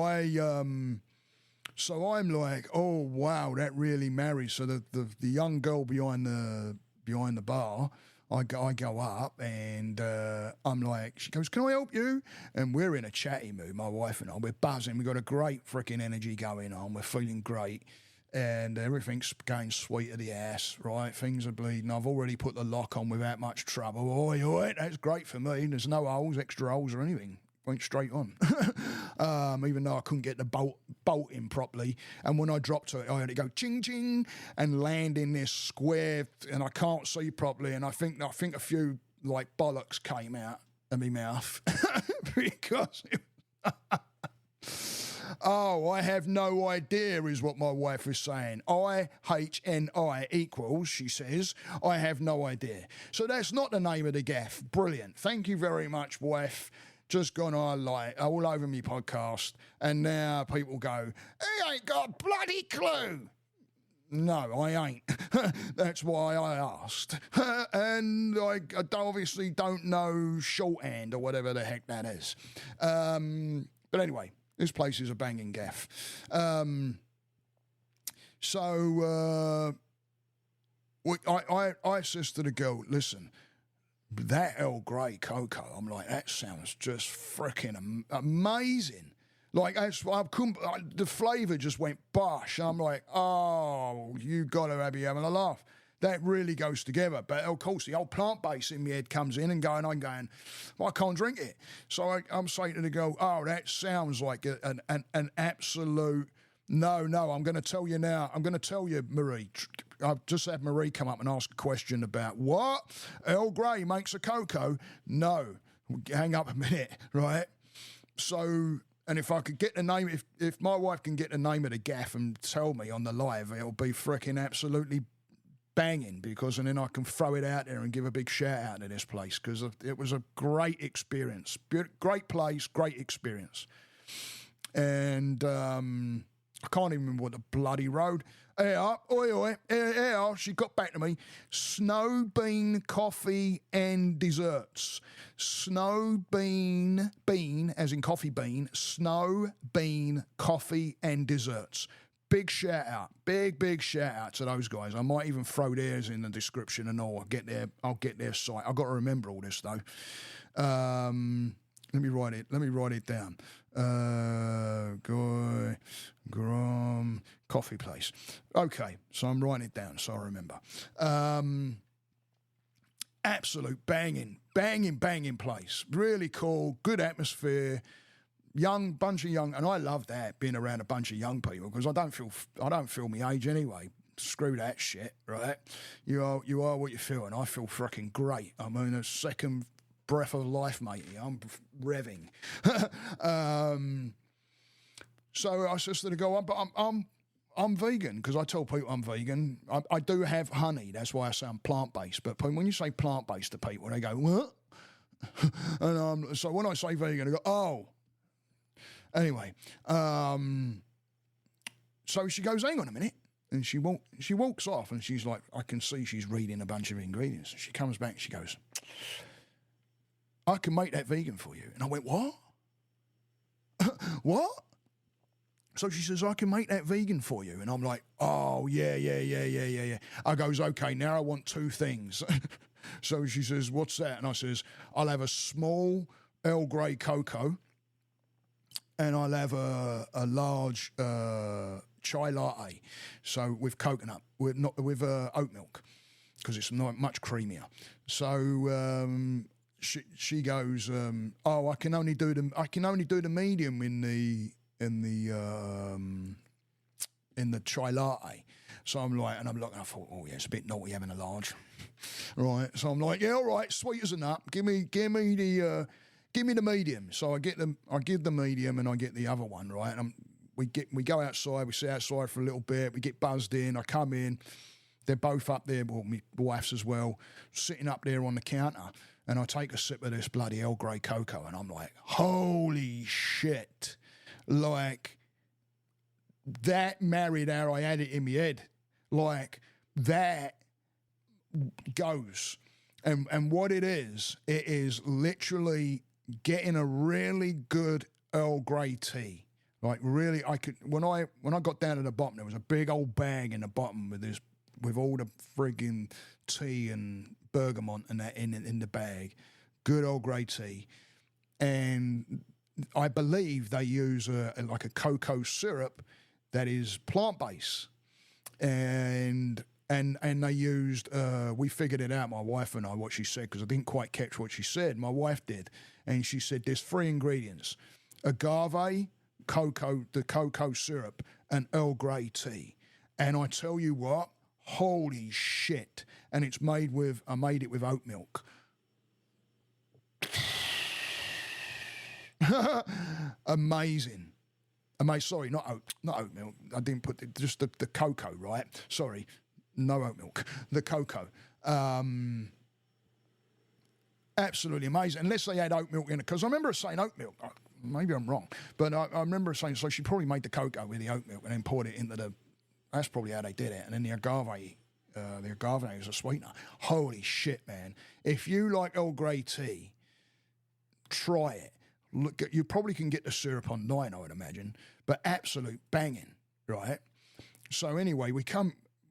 so I'm like, oh wow, that really marries. So the young girl behind the bar, I go up and I'm like, she goes, can I help you? And we're in a chatty mood, my wife and I. We're buzzing. We've got a great freaking energy going on. We're feeling great. And everything's going sweet of the ass, right? Things are bleeding. I've already put the lock on without much trouble. Oi, that's great for me. There's no holes, extra holes or anything. Went straight on. Even though I couldn't get the bolt in properly. And when I dropped to it, I had to go ching ching and land in this square, and I can't see properly. And I think a few like bollocks came out of my mouth because oh, I have no idea is what my wife is saying. IHNI equals, she says, I have no idea. So that's not the name of the gaff. Brilliant. Thank you very much, wife. Just gone all over me podcast. And now people go, he ain't got a bloody clue. No, I ain't. That's why I asked. And I obviously don't know shorthand or whatever the heck that is. But anyway. This place is a banging gaff. So I says to the girl, listen, that Earl Grey cocoa, I'm like, that sounds just freaking amazing. Like, the flavour just went bosh. I'm like, oh, you got to be having a laugh. That really goes together. But, of course, the old plant base in my head comes in and I'm going, well, I can't drink it. So I'm saying to the girl, oh, that sounds like an absolute no, I'm going to tell you now. I'm going to tell you, Marie. I've just had Marie come up and ask a question about what? Earl Grey makes a cocoa? No. Hang up a minute, right? So... And if I could get the name, if my wife can get the name of the gaff and tell me on the live, it'll be freaking absolutely banging, because and then I can throw it out there and give a big shout out to this place, because it was a great experience. Great place, great experience. And I can't even remember what the bloody road. Here, she got back to me. Snow bean, coffee and desserts. Snow bean, as in coffee bean, snow bean, coffee and desserts. Big shout out, big shout out to those guys. I might even throw theirs in the description and all. I'll get their site. I've got to remember all this though. Let me write it down. Grom coffee place. Okay, so I'm writing it down so I remember. Absolute banging place. Really cool, good atmosphere. Bunch of young, and I love that, being around a bunch of young people, because I don't feel my age anyway. Screw that shit, right? You are what you feel, and I feel fucking great. I mean, a second breath of life, matey. I'm revving. So I said to go on, but I'm vegan, because I tell people I'm vegan. I do have honey. That's why I say I'm plant-based. But when you say plant-based to people, they go, what? And so when I say vegan, they go, oh. Anyway, so she goes, hang on a minute. And she walks off, and she's like, I can see she's reading a bunch of ingredients. She comes back, she goes, I can make that vegan for you. And I went, what? What? So she says, I can make that vegan for you. And I'm like, oh, yeah. I goes, okay, now I want two things. So she says, what's that? And I says, I'll have a small Earl Grey cocoa, and I'll have a large chai latte, so with coconut, with oat milk, because it's not much creamier. So she goes, oh, I can only do the medium in the chai latte. So I'm like, and I'm looking, I thought, oh yeah, it's a bit naughty having a large, right? So I'm like, yeah, all right, sweet as a nut. Give me the medium. So I give the medium, and I get the other one, right? And we go outside, we sit outside for a little bit, we get buzzed in, I come in, they're both up there, well, my wife's as well, sitting up there on the counter, and I take a sip of this bloody Earl Grey cocoa, and I'm like, holy shit. Like, that married how I had it in my head. Like, that goes. And what it is literally getting a really good Earl Grey tea. Like, really, when I got down to the bottom, there was a big old bag in the bottom with all the frigging tea and bergamot and that in the bag. Good Earl Grey tea. And I believe they use like a cocoa syrup that is plant-based. And they used, we figured it out, my wife and I, what she said, because I didn't quite catch what she said. My wife did. And she said there's 3 ingredients: agave, cocoa, the cocoa syrup, and Earl Grey tea. And I tell you what, holy shit. And I made it with oat milk. Amazing. Sorry, not oat milk. I didn't put just the cocoa, right? Sorry. No oat milk, the cocoa. Absolutely amazing. Unless they had oat milk in it, because I remember her saying oat milk. Maybe I'm wrong, but I remember her saying, so she probably made the cocoa with the oat milk and then poured it into that's probably how they did it. And then the agave is a sweetener. Holy shit, man. If you like Earl Grey tea, try it. Look, you probably can get the syrup online, I would imagine, but absolute banging, right? So anyway,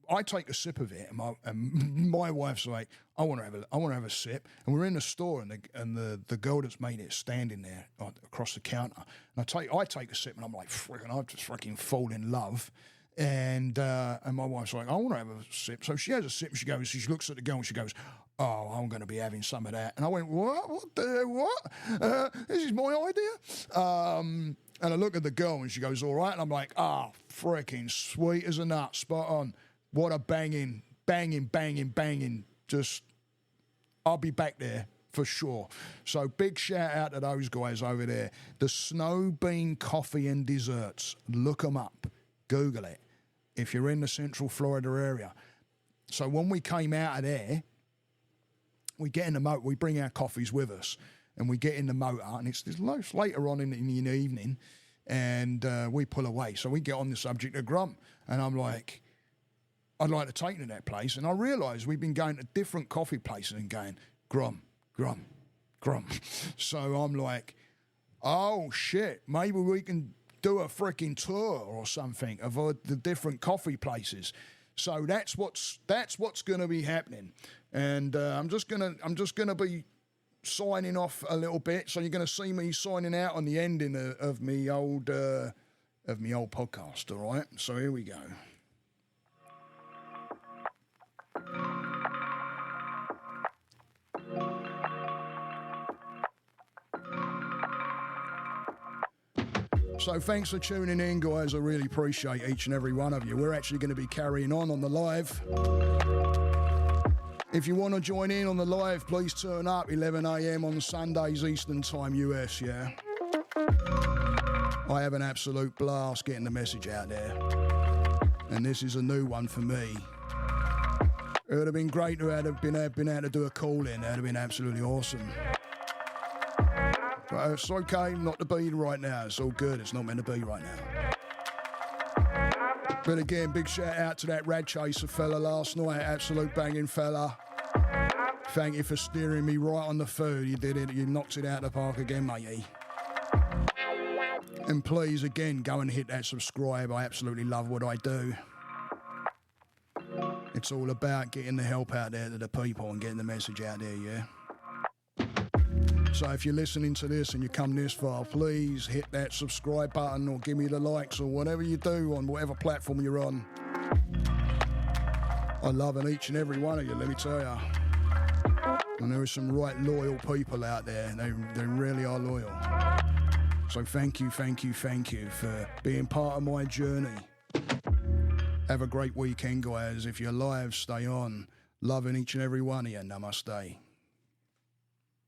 I take a sip of it, and my wife's like, I want to have a sip. And we're in the store, and the girl that's made it standing there across the counter. And I take a sip, and I'm like, I just fucking fall in love. And my wife's like, I want to have a sip. So she has a sip, and she looks at the girl, and she goes, oh, I'm going to be having some of that. And I went, what? This is my idea. And I look at the girl, and she goes, all right. And I'm like, freaking sweet as a nut, spot on. What a banging. Just, I'll be back there for sure. So big shout out to those guys over there. The Snow Bean Coffee and Desserts. Look them up. Google it if you're in the Central Florida area. So when we came out of there, we get in the motor, we bring our coffees with us, and we get in the motor, and it's later on in the evening, and we pull away. So we get on the subject of Grom, and I'm like, I'd like to take you to that place. And I realised we've been going to different coffee places and going, Grom. So I'm like, oh, shit, maybe we can do a freaking tour or something of the different coffee places. So that's what's going to be happening, and I'm just gonna be signing off a little bit. So you're going to see me signing out on the ending of me old podcast. All right. So here we go. So thanks for tuning in, guys. I really appreciate each and every one of you. We're actually going to be carrying on the live. If you want to join in on the live, please turn up 11 a.m. on Sundays Eastern Time US, yeah? I have an absolute blast getting the message out there. And this is a new one for me. It would have been great to have been able to do a call-in. That would have been absolutely awesome. But it's okay not to be right now. It's all good. It's not meant to be right now. But again, big shout out to that Rad Chaser fella last night. Absolute banging fella. Thank you for steering me right on the food. You did it. You knocked it out of the park again, matey. And please, again, go and hit that subscribe. I absolutely love what I do. It's all about getting the help out there to the people and getting the message out there, yeah? So if you're listening to this and you come this far, please hit that subscribe button or give me the likes or whatever you do on whatever platform you're on. I love each and every one of you, let me tell you. And there are some right loyal people out there. They really are loyal. So thank you for being part of my journey. Have a great weekend, guys. If you're live, stay on. Loving each and every one of you. Namaste.